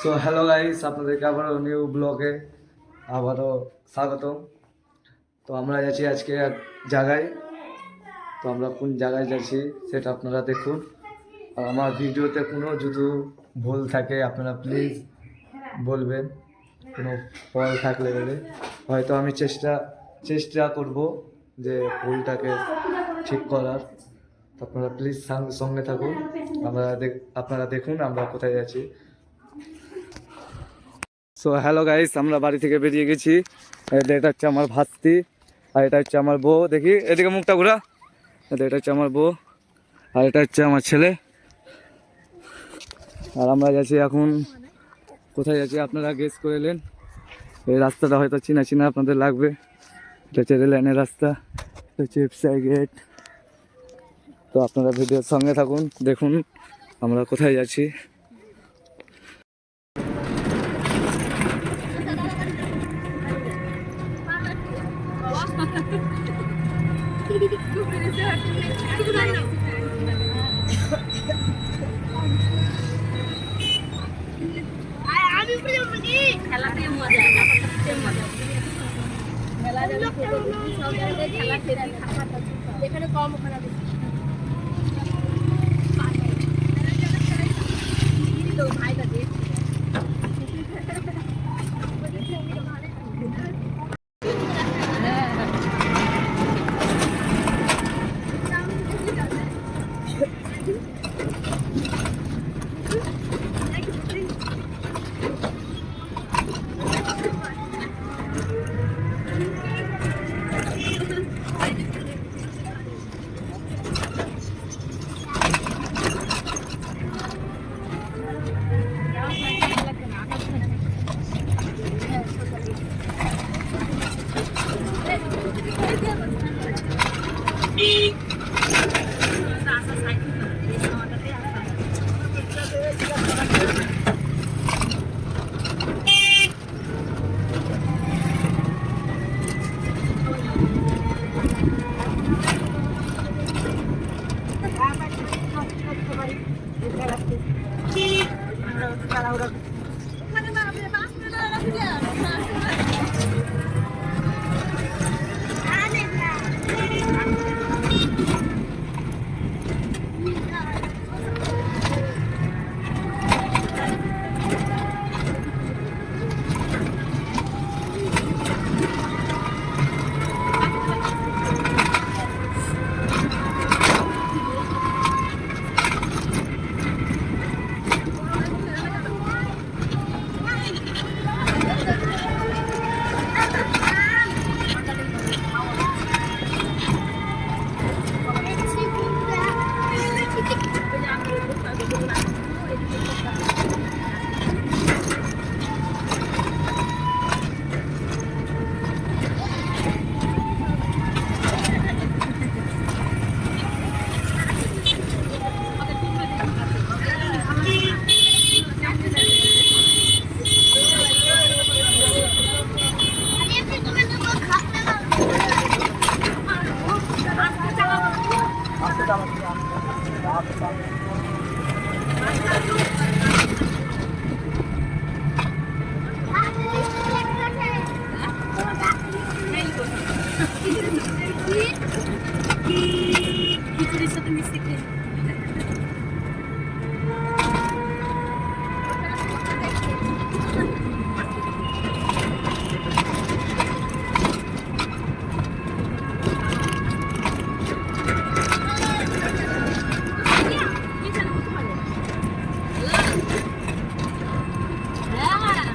So hello guys, আপনাদেরকে আবারও new ব্লগে আবারও স্বাগতম। তো আমরা যাচ্ছি আজকে এক জায়গায়। তো আমরা কোন জায়গায় যাচ্ছি সেটা আপনারা দেখুন। আর আমার ভিডিওতে কোনো যদি ভুল থাকে আপনারা প্লিজ বলবেন, কোনো ফল থাকলে বলে হয়তো আমি চেষ্টা করব যে ভুলটাকে ঠিক করার। তো আপনারা প্লিজ সঙ্গে থাকুন। আপনারা দেখুন আমরা কোথায় যাচ্ছি। সো হ্যালো গাইস, আমরা বাড়ি থেকে বেরিয়ে গেছি। এটা হচ্ছে আমার ভাস্তি, আর এটা হচ্ছে আমার বউ। দেখি এদিকে মুখটা ঘোরা। এটা হচ্ছে আমার বউ, আর এটা হচ্ছে আমার ছেলে। আর আমরা যাচ্ছি এখন কোথায় যাচ্ছি আপনারা গেস করে এলেন। এই রাস্তাটা হয়তো চিনা আপনাদের লাগবে। এটা হচ্ছে রেল লাইনের রাস্তা, এটা হচ্ছে এফসাই গেট। তো আপনারা ভিডিওর সঙ্গে থাকুন, দেখুন আমরা কোথায় যাচ্ছি। এখানে কম ওখানে ভাইটা দিয়ে খিচুড়ির সাথে মিষ্টি খেয়ে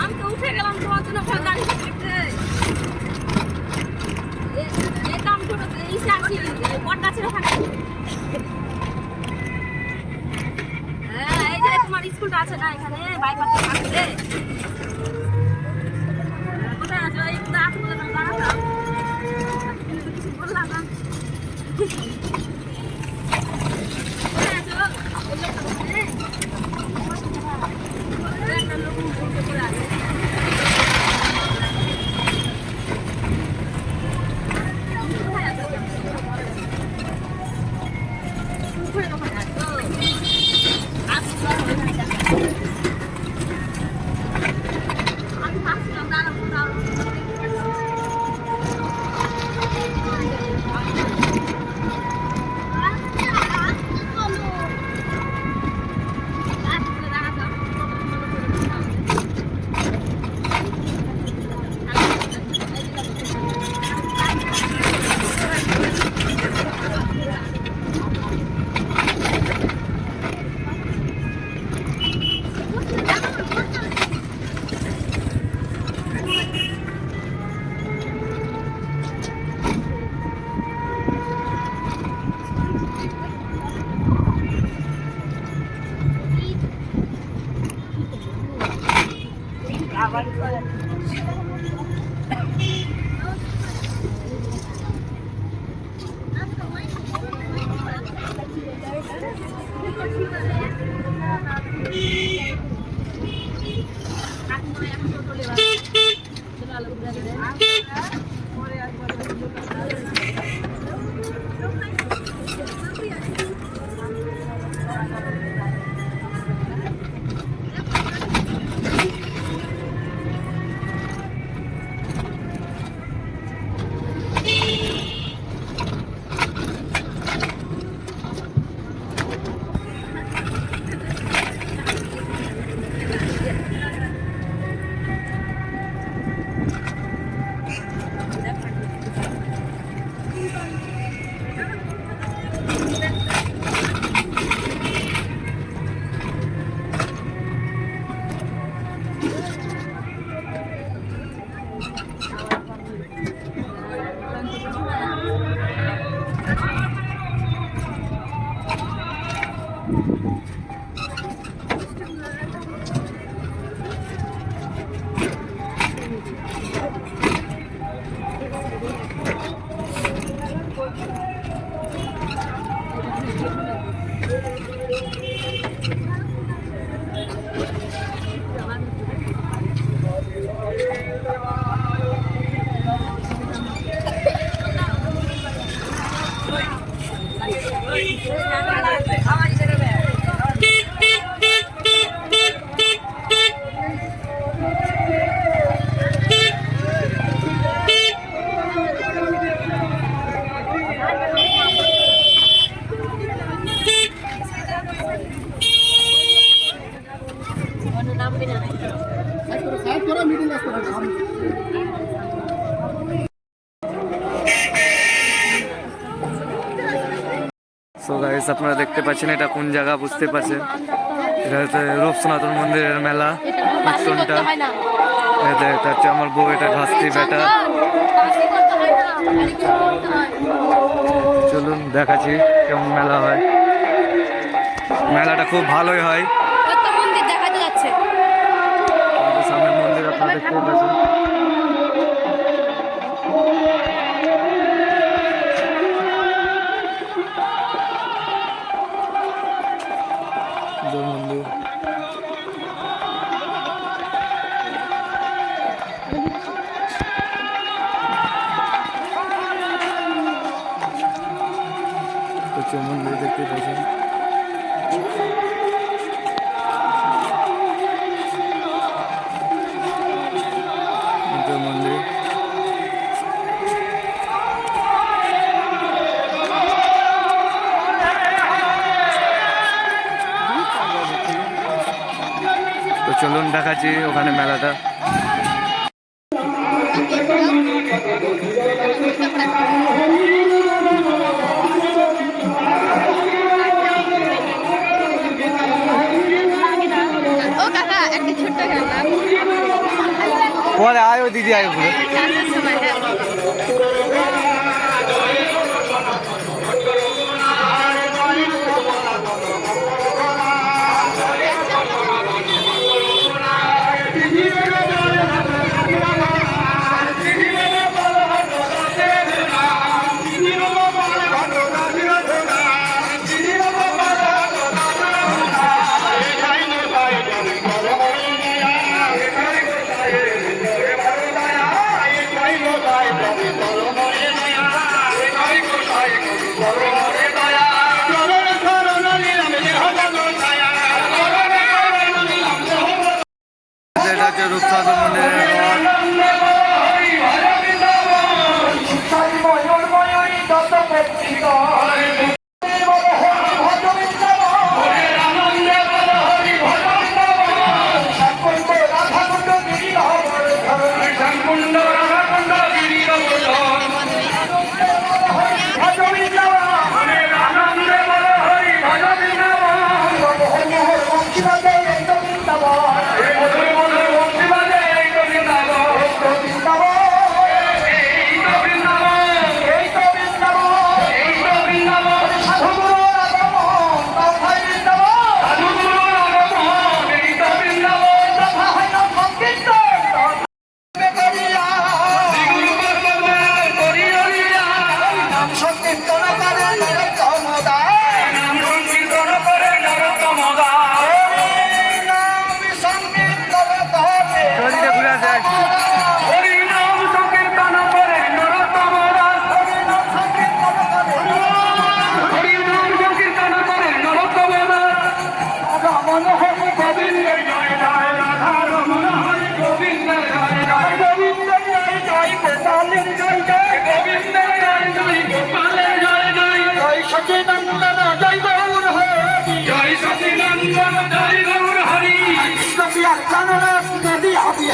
আমি তো উঠে গেলাম তোমার জন্য গাড়ি দেখতে কাম করে ইসে আসি পর্দা ছিল ওখানে। হ্যাঁ এই যে তোমার স্কুলটা আছে না এখানে বাইপাসের পাশে। কোথায় আছো? এই কোথায় আছো? দাঁড়াতাম কিছু বললাম না। কোথায় আছো? ওই লোকটা ওখানে একটা লোক বলতে করে আছে। সো গাইস আপনারা দেখতে পাচ্ছেন এটা কোন জায়গা বুঝতে পারছেন, এটা হচ্ছে রূপ সনাতন মন্দিরের মেলা কীর্তনটা। এটা হচ্ছে আমার বউ, এটা ঘাসতি বেটা। চলুন দেখাচ্ছি কেমন মেলা হয়। মেলাটা খুব ভালোই হয়। সামনের মন্দির আপনারা দেখতে পাচ্ছেন। মন্দির মন্দির দেখতে পাচ্ছেন। মন্দির তো চলুন দেখাচ্ছি ওখানে মেলাটা। পরে আয় ও দিদি আয় ঘুরে। Bye.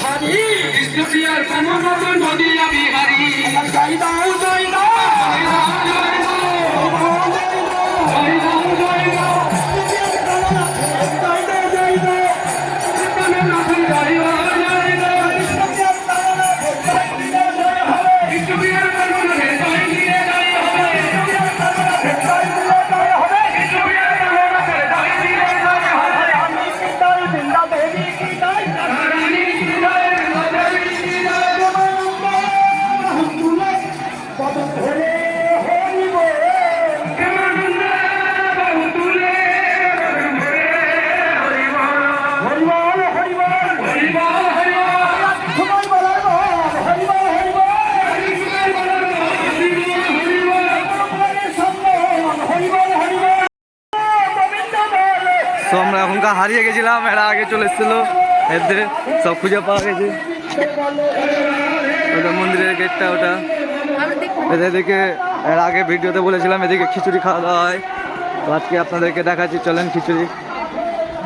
হারি কৃষ্ণ প্রিয়ার সমনব নদিয়া বিহারি জয় দাও জয় দাও জয় দাও জয় দাও জয় দাও জয় দাও জয় দাও কৃষ্ণনাথ জয় দাও জয় দাও কৃষ্ণ প্রিয়ার সমনব জয় দিয়ে জয় হবে জয় দিয়ে জয় হবে কৃষ্ণ প্রিয়ার সমনব জয় দিয়ে জয় হবে আমি সীতাই বৃন্দা দেবী কি জয় রানী কি জয় বৃন্দা দেবী কি জয় পদ ধরে হরিব কেমন বহু তুলে হরিব হরিব হরিব হরিব হরিব তোমায় বলার হরিব হরিব তো আমরা এখনকার হারিয়ে গেছিলাম, এরা আগে চলে এসেছিল, এদের সব খুঁজে পাওয়া গেছে। ওটা মন্দিরের গেটটা, ওটা এদিকে এর আগে ভিডিওতে বলেছিলাম এদিকে খিচুড়ি খাওয়া দাওয়া হয়। তো আজকে আপনাদেরকে দেখাচ্ছি, চলেন খিচুড়ি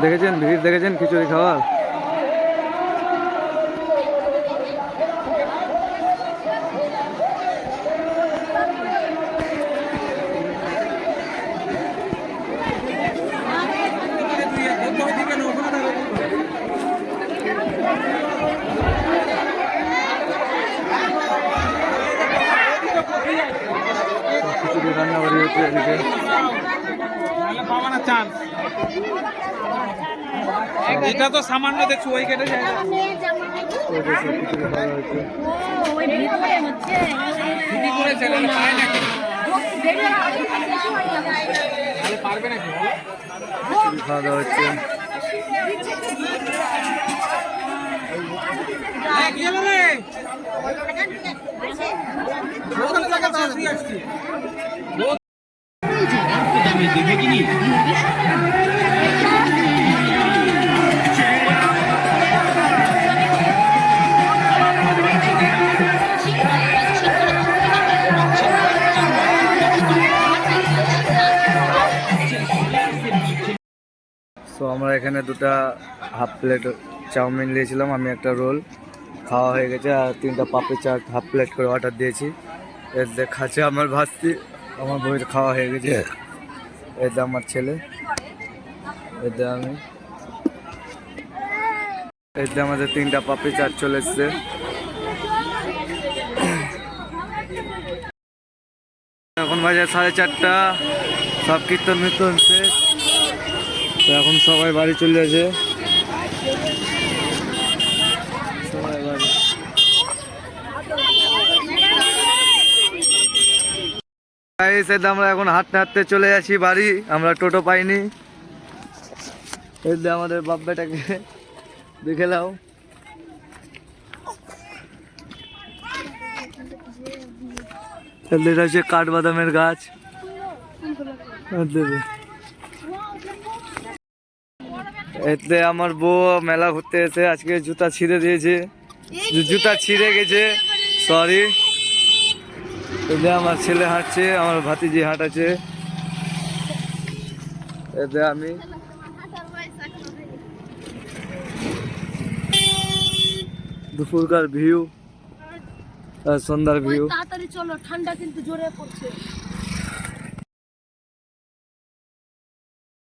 দেখেছেন, ভিড় দেখেছেন খিচুড়ি খাওয়ার। খিচুড়ি রান্না বাড়ি হচ্ছে এদিকে। এটা তো সামান্য দেখছো ওই কেটে যায় খিচুড়ি খাওয়া হচ্ছে। কি করে ছেলে পায় নাকি তাহলে পারবে নাকি খিচুড়ি খাওয়া দাওয়া হচ্ছে। তো আমরা এখানে দুটা হাফ প্লেট চাউমিন নিয়েছিলাম, আমি একটা রোল, খাওয়া হয়ে গেছে। আর 3টা পাপড়ি চাট হাফ প্লেট করে অর্ডার দিয়েছি। এর দেখাচ্ছে আমার ভাস্তি, আমার বইয়ের খাওয়া হয়ে গেছে। এতে আমার ছেলে, এতে আমি, এতে আমাদের 3টা পাপড়ি চাট চলে এসছে। এখন বাজে 4:30, সব কীর্তন মির্তন শেষ। তো এখন সবাই বাড়ি চলে যাচ্ছে, সবাই বাড়ি। আমরা এখন হাঁটতে হাঁটতে চলে যাচ্ছি বাড়ি, আমরা টোটো পাইনি। এতে আমাদের বাপ বেটাকে দেখে নাও। এটা হচ্ছে কাঠবাদামের গাছ। এতে আমার বউ মেলা ঘুরতে এসে আজকে জুতা ছিঁড়ে দিয়েছে, জুতা ছিঁড়ে গেছে, সরি। এতে আমার ছেলে হাঁটছে, আমার ভাতিজি হাঁটাচ্ছে, এতে আমি। দুপুরকার ভিউ আর সন্ধ্যার ভিউ। তাড়াতাড়ি চলো, ঠান্ডা কিন্তু জোরে পড়ছে।